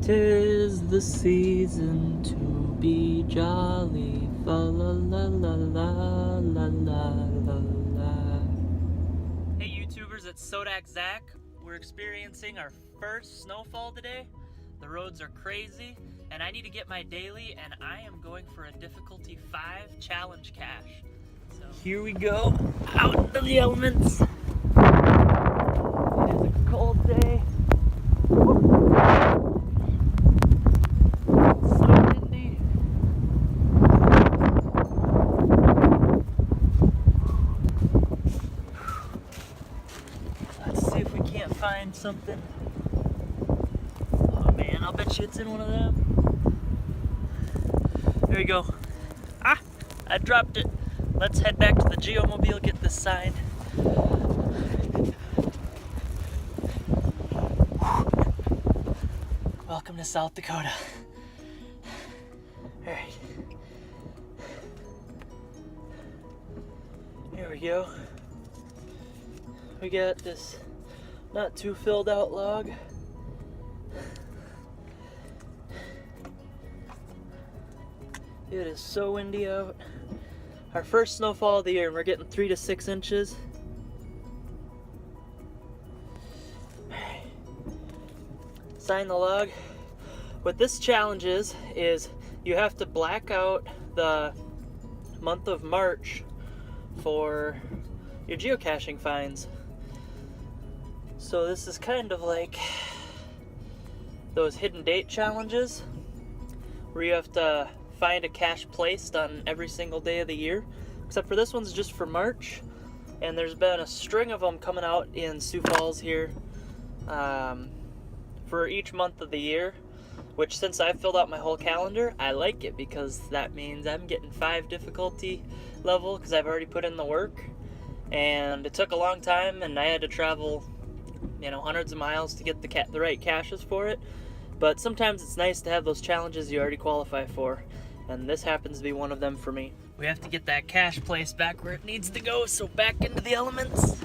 'Tis the season to be jolly, fa la la la la la la la la. Hey YouTubers, it's SoDak Zak. We're experiencing our first snowfall today. The roads are crazy, and I need to get my daily, and I am going for a difficulty 5 challenge cache. So here we go, out into the elements. It is a cold day. Find something. Oh man, I'll bet you it's in one of them. There we go. Ah, I dropped it. Let's head back to the Geomobile, get this signed. Welcome to South Dakota. All right. Here we go. We got this not too filled out log. It is so windy out. Our first snowfall of the year, and we're getting 3 to 6 inches. Sign the log. What this challenge is you have to black out the month of March for your geocaching finds. So this is kind of like those hidden date challenges where you have to find a cache placed on every single day of the year, except for this one's just for March, and there's been a string of them coming out in Sioux Falls here for each month of the year, which since I've filled out my whole calendar, I like it because that means I'm getting 5 difficulty level because I've already put in the work, and it took a long time and I had to travel hundreds of miles to get the right caches for it. But sometimes it's nice to have those challenges you already qualify for, and this happens to be one of them for me. We have to get that cache placed back where it needs to go, so back into the elements.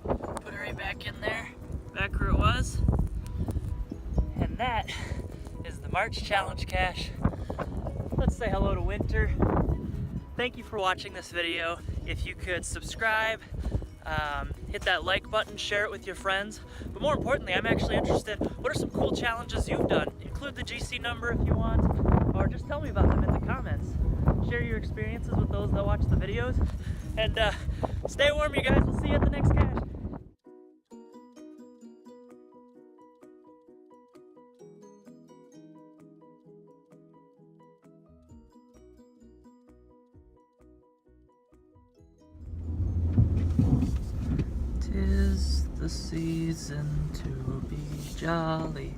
Put it right back in there, back where it was. And that is the March challenge cache. Let's say hello to winter. Thank you for watching this video. If you could subscribe, hit that like button, share it with your friends. But more importantly, I'm actually interested, what are some cool challenges you've done? Include the GC number if you want, or just tell me about them in the comments. Share your experiences with those that watch the videos. And stay warm, you guys. We'll see you at the next cache. "'Tis the season to be jolly."